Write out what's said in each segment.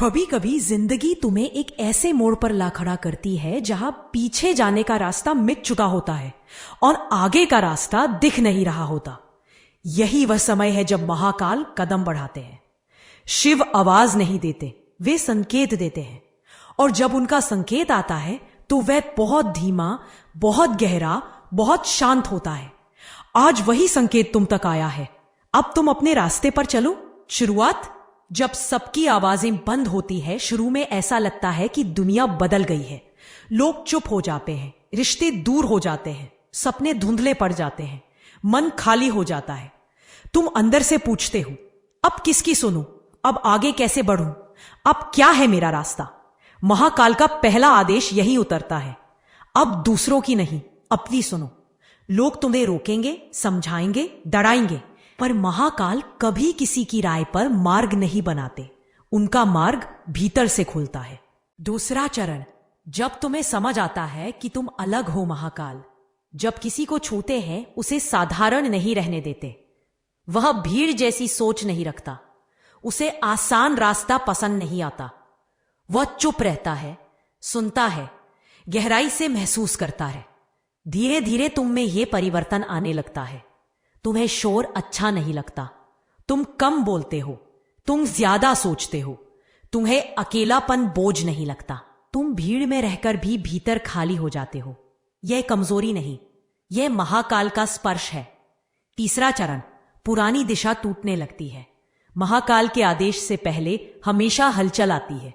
कभी कभी जिंदगी तुम्हें एक ऐसे मोड़ पर ला खड़ा करती है जहां पीछे जाने का रास्ता मिट चुका होता है और आगे का रास्ता दिख नहीं रहा होता। यही वह समय है जब महाकाल कदम बढ़ाते हैं। शिव आवाज नहीं देते, वे संकेत देते हैं, और जब उनका संकेत आता है तो वह बहुत धीमा, बहुत गहरा, बहुत शांत होता है। आज वही संकेत तुम तक आया है। अब तुम अपने रास्ते पर चलो। शुरुआत जब सबकी आवाजें बंद होती है, शुरू में ऐसा लगता है कि दुनिया बदल गई है। लोग चुप हो जाते हैं, रिश्ते दूर हो जाते हैं, सपने धुंधले पड़ जाते हैं, मन खाली हो जाता है। तुम अंदर से पूछते हो, अब किसकी सुनूं? अब आगे कैसे बढ़ूं? अब क्या है मेरा रास्ता? महाकाल का पहला आदेश यही उतरता है, अब दूसरों की नहीं, अपनी सुनो। लोग तुम्हें रोकेंगे, समझाएंगे, डराएंगे, पर महाकाल कभी किसी की राय पर मार्ग नहीं बनाते। उनका मार्ग भीतर से खुलता है। दूसरा चरण, जब तुम्हें समझ आता है कि तुम अलग हो। महाकाल जब किसी को छूते हैं उसे साधारण नहीं रहने देते। वह भीड़ जैसी सोच नहीं रखता, उसे आसान रास्ता पसंद नहीं आता। वह चुप रहता है, सुनता है, गहराई से महसूस करता है। धीरे धीरे तुम में यह परिवर्तन आने लगता है। तुम्हें शोर अच्छा नहीं लगता, तुम कम बोलते हो, तुम ज्यादा सोचते हो, तुम्हें अकेलापन बोझ नहीं लगता। तुम भीड़ में रहकर भी भीतर खाली हो जाते हो। यह कमजोरी नहीं, यह महाकाल का स्पर्श है। तीसरा चरण, पुरानी दिशा टूटने लगती है। महाकाल के आदेश से पहले हमेशा हलचल आती है।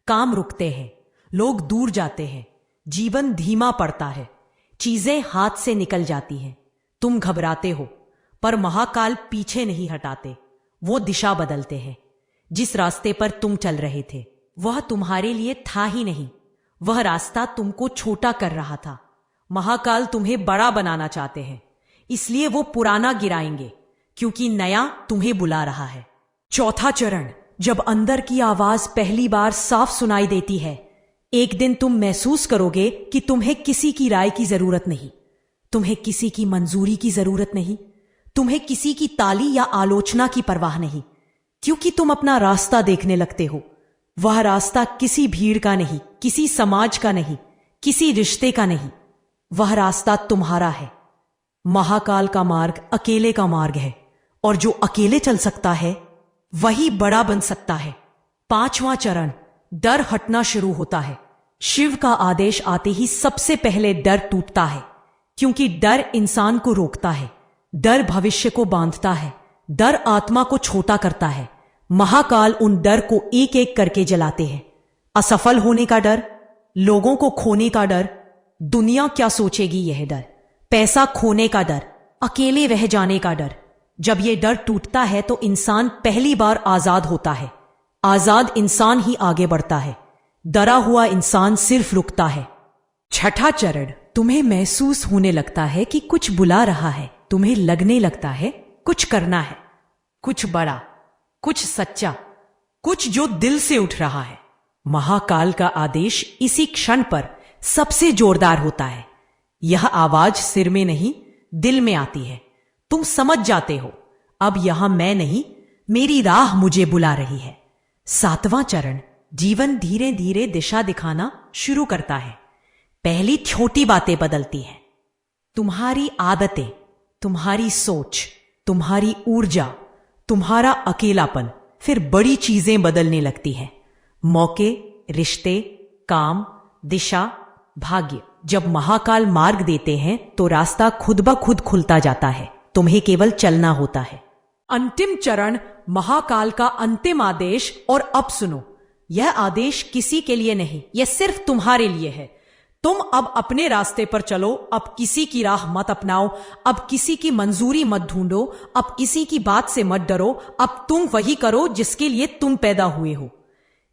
काम रुकते हैं, लोग दूर जाते हैं, जीवन धीमा पड़ता है, चीजें हाथ से निकल जाती हैं। तुम घबराते हो, पर महाकाल पीछे नहीं हटाते। वो दिशा बदलते हैं। जिस रास्ते पर तुम चल रहे थे वह तुम्हारे लिए था ही नहीं, वह रास्ता तुमको छोटा कर रहा था। महाकाल तुम्हें बड़ा बनाना चाहते हैं, इसलिए वो पुराना गिराएंगे, क्योंकि नया तुम्हें बुला रहा है। चौथा चरण, जब अंदर की आवाज पहली बार साफ सुनाई देती है, एक दिन तुम महसूस करोगे कि तुम्हें किसी की राय की जरूरत नहीं, तुम्हें किसी की मंजूरी की जरूरत नहीं, तुम्हें किसी की ताली या आलोचना की परवाह नहीं, क्योंकि तुम अपना रास्ता देखने लगते हो। वह रास्ता किसी भीड़ का नहीं, किसी समाज का नहीं, किसी रिश्ते का नहीं, वह रास्ता तुम्हारा है। महाकाल का मार्ग अकेले का मार्ग है, और जो अकेले चल सकता है वही बड़ा बन सकता है। पांचवां चरण, डर हटना शुरू होता है। शिव का आदेश आते ही सबसे पहले डर टूटता है, क्योंकि डर इंसान को रोकता है, डर भविष्य को बांधता है, डर आत्मा को छोटा करता है। महाकाल उन डर को एक एक करके जलाते हैं। असफल होने का डर, लोगों को खोने का डर, दुनिया क्या सोचेगी यह डर, पैसा खोने का डर, अकेले रह जाने का डर। जब यह डर टूटता है तो इंसान पहली बार आजाद होता है। आजाद इंसान ही आगे बढ़ता है, डरा हुआ इंसान सिर्फ रुकता है। छठा चरण, तुम्हें महसूस होने लगता है कि कुछ बुला रहा है। तुम्हें लगने लगता है कुछ करना है, कुछ बड़ा, कुछ सच्चा, कुछ जो दिल से उठ रहा है। महाकाल का आदेश इसी क्षण पर सबसे जोरदार होता है। यह आवाज सिर में नहीं, दिल में आती है। तुम समझ जाते हो, अब यहां मैं नहीं, मेरी राह मुझे बुला रही है। सातवां चरण, जीवन धीरे धीरे दिशा दिखाना शुरू करता है। पहली छोटी बातें बदलती हैं, तुम्हारी आदतें, तुम्हारी सोच, तुम्हारी ऊर्जा, तुम्हारा अकेलापन। फिर बड़ी चीजें बदलने लगती हैं, मौके, रिश्ते, काम, दिशा, भाग्य। जब महाकाल मार्ग देते हैं तो रास्ता खुद ब खुद खुलता जाता है, तुम्हें केवल चलना होता है। अंतिम चरण, महाकाल का अंतिम आदेश। और अब सुनो, यह आदेश किसी के लिए नहीं, यह सिर्फ तुम्हारे लिए है। तुम अब अपने रास्ते पर चलो, अब किसी की राह मत अपनाओ, अब किसी की मंजूरी मत ढूंढो, अब किसी की बात से मत डरो। अब तुम वही करो जिसके लिए तुम पैदा हुए हो।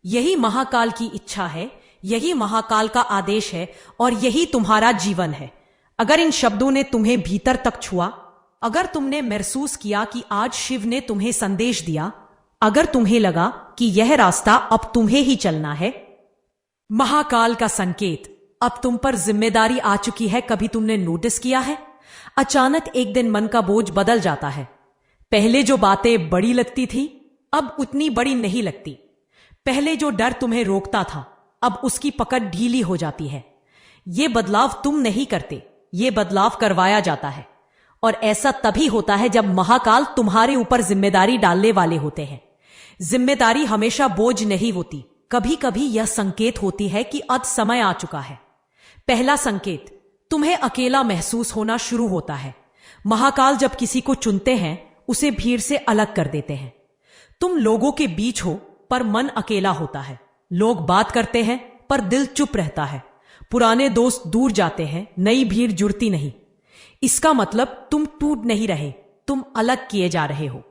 यही महाकाल की इच्छा है, यही महाकाल का आदेश है, और यही तुम्हारा जीवन है। अगर इन शब्दों ने तुम्हें भीतर तक छुआ, अगर तुमने महसूस किया कि आज शिव ने तुम्हें संदेश दिया, अगर तुम्हें लगा कि यह रास्ता अब तुम्हें ही चलना है, महाकाल का संकेत, अब तुम पर जिम्मेदारी आ चुकी है। कभी तुमने नोटिस किया है, अचानक एक दिन मन का बोझ बदल जाता है। पहले जो बातें बड़ी लगती थी अब उतनी बड़ी नहीं लगती। पहले जो डर तुम्हें रोकता था, अब उसकी पकड़ ढीली हो जाती है। ये बदलाव तुम नहीं करते, ये बदलाव करवाया जाता है। और ऐसा तभी होता है जब महाकाल तुम्हारे ऊपर जिम्मेदारी डालने वाले होते हैं। जिम्मेदारी हमेशा बोझ नहीं होती, कभी कभी यह संकेत होती है कि अब समय आ चुका है। पहला संकेत, तुम्हें अकेला महसूस होना शुरू होता है। महाकाल जब किसी को चुनते हैं, उसे भीड़ से अलग कर देते हैं। तुम लोगों के बीच हो पर मन अकेला होता है। लोग बात करते हैं पर दिल चुप रहता है। पुराने दोस्त दूर जाते हैं, नई भीड़ जुड़ती नहीं। इसका मतलब तुम टूट नहीं रहे, तुम अलग किए जा रहे हो।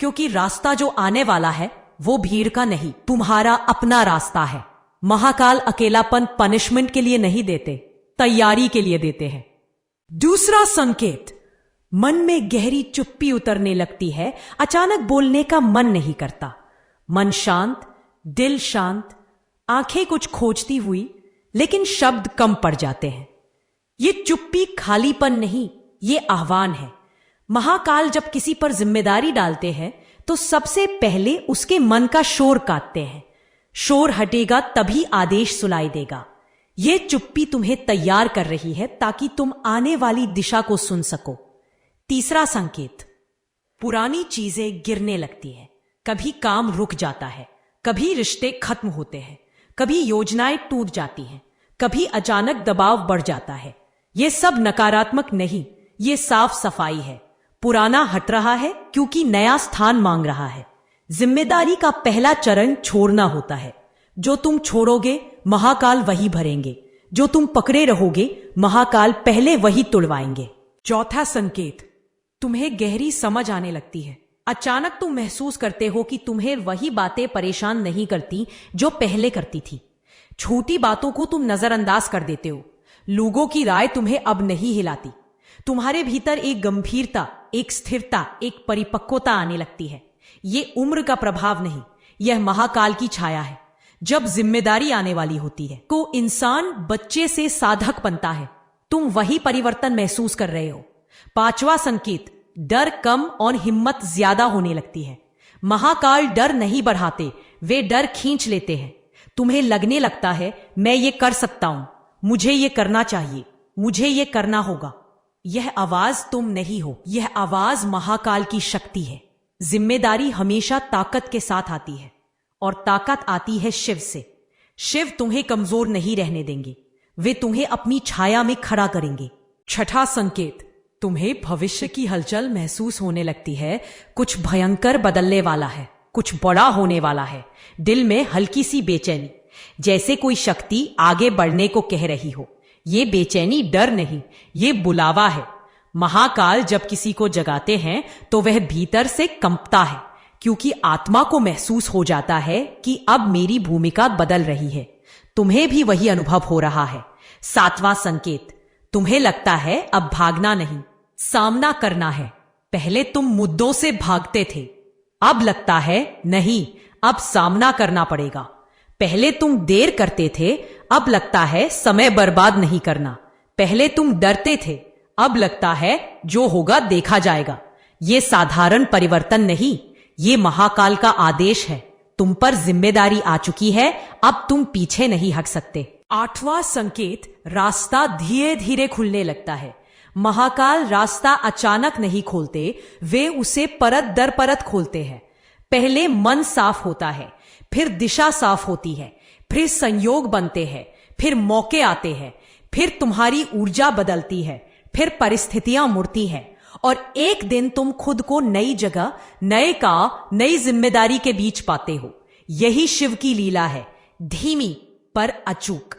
क्योंकि रास्ता जो आने वाला है वो भीड़ का नहीं, तुम्हारा अपना रास्ता है। महाकाल अकेलापन पनिशमेंट के लिए नहीं देते, तैयारी के लिए देते हैं। दूसरा संकेत, मन में गहरी चुप्पी उतरने लगती है। अचानक बोलने का मन नहीं करता। मन शांत, दिल शांत, आंखें कुछ खोजती हुई, लेकिन शब्द कम पड़ जाते हैं। ये चुप्पी खालीपन नहीं, ये आह्वान है। महाकाल जब किसी पर जिम्मेदारी डालते हैं तो सबसे पहले उसके मन का शोर काटते हैं। शोर हटेगा तभी आदेश सुनाई देगा। यह चुप्पी तुम्हें तैयार कर रही है ताकि तुम आने वाली दिशा को सुन सको। तीसरा संकेत, पुरानी चीजें गिरने लगती है। कभी काम रुक जाता है, कभी रिश्ते खत्म होते हैं, कभी योजनाएं टूट जाती हैं, कभी अचानक दबाव बढ़ जाता है। यह सब नकारात्मक नहीं, यह साफ सफाई है। पुराना हट रहा है क्योंकि नया स्थान मांग रहा है। जिम्मेदारी का पहला चरण छोड़ना होता है। जो तुम छोड़ोगे महाकाल वही भरेंगे, जो तुम पकड़े रहोगे महाकाल पहले वही तुड़वाएंगे। चौथा संकेत, तुम्हें गहरी समझ आने लगती है। अचानक तुम महसूस करते हो कि तुम्हें वही बातें परेशान नहीं करती जो पहले करती थी। छोटी बातों को तुम नजरअंदाज कर देते हो। लोगों की राय तुम्हें अब नहीं हिलाती। तुम्हारे भीतर एक गंभीरता, एक स्थिरता, एक परिपक्वता आने लगती है। यह उम्र का प्रभाव नहीं, यह महाकाल की छाया है। जब जिम्मेदारी आने वाली होती है तो इंसान बच्चे से साधक बनता है। तुम वही परिवर्तन महसूस कर रहे हो। पांचवा संकेत, डर कम और हिम्मत ज्यादा होने लगती है। महाकाल डर नहीं बढ़ाते, वे डर खींच लेते हैं। तुम्हें लगने लगता है मैं ये कर सकता हूं, मुझे ये करना चाहिए, मुझे ये करना होगा। यह आवाज तुम नहीं हो, यह आवाज महाकाल की शक्ति है। जिम्मेदारी हमेशा ताकत के साथ आती है और ताकत आती है शिव से। शिव तुम्हें कमजोर नहीं रहने देंगे, वे तुम्हें अपनी छाया में खड़ा करेंगे। छठा संकेत, तुम्हें भविष्य की हलचल महसूस होने लगती है। कुछ भयंकर बदलने वाला है, कुछ बड़ा होने वाला है। दिल में हल्की सी बेचैनी, जैसे कोई शक्ति आगे बढ़ने को कह रही हो। ये बेचैनी डर नहीं, ये बुलावा है। महाकाल जब किसी को जगाते हैं तो वह भीतर से कंपता है, क्योंकि आत्मा को महसूस हो जाता है कि अब मेरी भूमिका बदल रही है। तुम्हें भी वही अनुभव हो रहा है। सातवां संकेत, तुम्हें लगता है अब भागना नहीं, सामना करना है। पहले तुम मुद्दों से भागते थे, अब लगता है नहीं, अब सामना करना पड़ेगा। पहले तुम देर करते थे, अब लगता है समय बर्बाद नहीं करना। पहले तुम डरते थे, अब लगता है जो होगा देखा जाएगा। यह साधारण परिवर्तन नहीं, ये महाकाल का आदेश है। तुम पर जिम्मेदारी आ चुकी है, अब तुम पीछे नहीं हट सकते। आठवां संकेत, रास्ता धीरे धीरे खुलने लगता है। महाकाल रास्ता अचानक नहीं खोलते, वे उसे परत दर परत खोलते हैं। पहले मन साफ होता है, फिर दिशा साफ होती है, फिर संयोग बनते हैं, फिर मौके आते हैं, फिर तुम्हारी ऊर्जा बदलती है, फिर परिस्थितियां मुड़ती हैं और एक दिन तुम खुद को नई जगह, नए का, नई जिम्मेदारी के बीच पाते हो। यही शिव की लीला है, धीमी पर अचूक।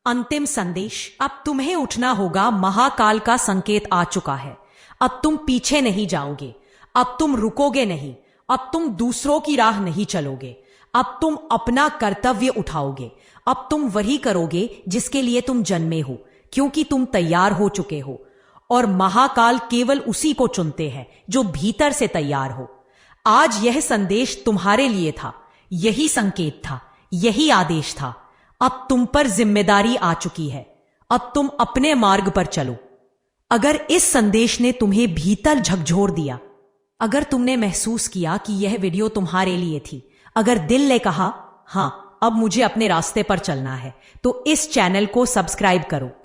अंतिम संदेश, अब तुम्हें उठना होगा। महाकाल का संकेत आ चुका है। अब तुम पीछे नहीं जाओगे, अब तुम रुकोगे नहीं, अब तुम दूसरों की राह नहीं चलोगे, अब तुम अपना कर्तव्य उठाओगे। अब तुम वही करोगे जिसके लिए तुम जन्मे हो, क्योंकि तुम तैयार हो चुके हो। और महाकाल केवल उसी को चुनते हैं जो भीतर से तैयार हो। आज यह संदेश तुम्हारे लिए था, यही संकेत था, यही आदेश था। अब तुम पर जिम्मेदारी आ चुकी है, अब तुम अपने मार्ग पर चलो। अगर इस संदेश ने तुम्हें भीतर झकझोर दिया, अगर तुमने महसूस किया कि यह वीडियो तुम्हारे लिए थी, अगर दिल ने कहा हाँ, अब मुझे अपने रास्ते पर चलना है, तो इस चैनल को सब्सक्राइब करो।